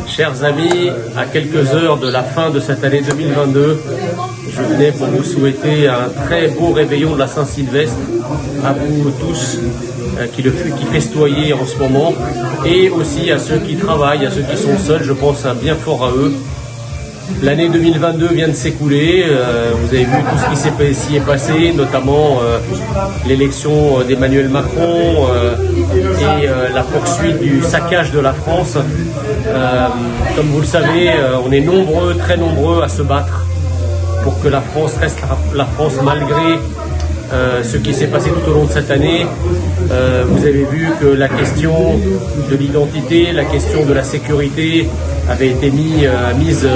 Chers amis, à quelques heures de la fin de cette année 2022, je venais pour vous souhaiter un très beau réveillon de la Saint-Sylvestre à vous tous qui festoyez en ce moment, et aussi à ceux qui travaillent, à ceux qui sont seuls. Je pense bien fort à eux. L'année 2022 vient de s'écouler, vous avez vu tout ce qui s'y est passé, notamment l'élection d'Emmanuel Macron et la poursuite du saccage de la France. Comme vous le savez, on est nombreux, très nombreux à se battre pour que la France reste la France malgré ce qui s'est passé tout au long de cette année. Vous avez vu que la question de l'identité, la question de la sécurité avait été mise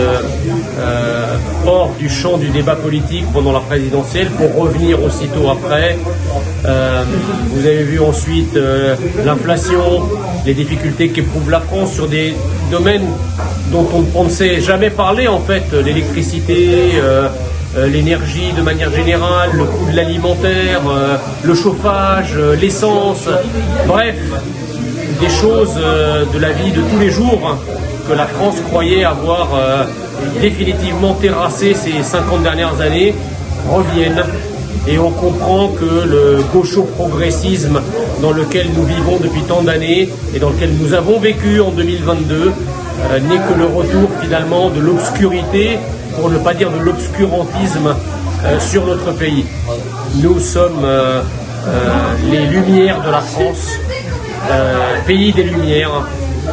hors du champ du débat politique pendant la présidentielle pour revenir aussitôt après. Vous avez vu ensuite l'inflation, les difficultés qu'éprouve la France sur des domaines dont on ne sait jamais parler en fait, l'électricité, l'énergie de manière générale, le coût de l'alimentaire, le chauffage, l'essence, bref, des choses de la vie de tous les jours que la France croyait avoir définitivement terrassé ces 50 dernières années reviennent, et on comprend que le gaucho-progressisme dans lequel nous vivons depuis tant d'années et dans lequel nous avons vécu en 2022 n'est que le retour finalement de l'obscurité, pour ne pas dire de l'obscurantisme sur notre pays. Nous sommes les lumières de la France, pays des lumières.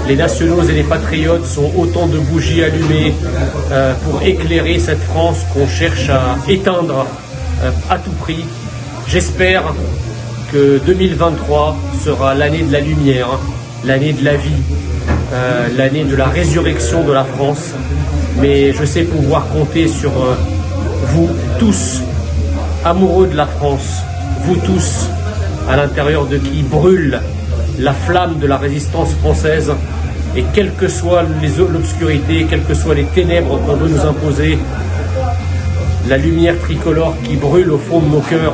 Les nationaux et les patriotes sont autant de bougies allumées pour éclairer cette France qu'on cherche à éteindre à tout prix. J'espère que 2023 sera l'année de la lumière, l'année de la vie, l'année de la résurrection de la France. Mais je sais pouvoir compter sur vous tous, amoureux de la France, vous tous, à l'intérieur de qui brûle la flamme de la résistance française, et quelle que soit l'obscurité, quelles que soient les ténèbres qu'on veut nous imposer, la lumière tricolore qui brûle au fond de nos cœurs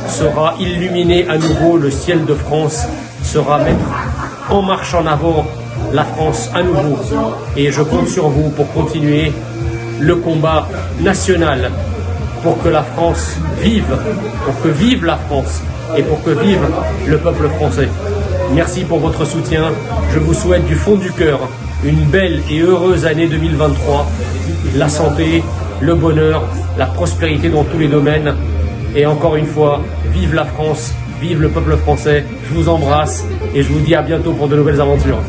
sera illuminer à nouveau le ciel de France, sera mettre en marche en avant la France à nouveau. Et je compte sur vous pour continuer le combat national pour que la France vive, pour que vive la France et pour que vive le peuple français. Merci pour votre soutien. Je vous souhaite du fond du cœur une belle et heureuse année 2023. La santé, le bonheur, la prospérité dans tous les domaines. Et encore une fois, vive la France, vive le peuple français. Je vous embrasse et je vous dis à bientôt pour de nouvelles aventures.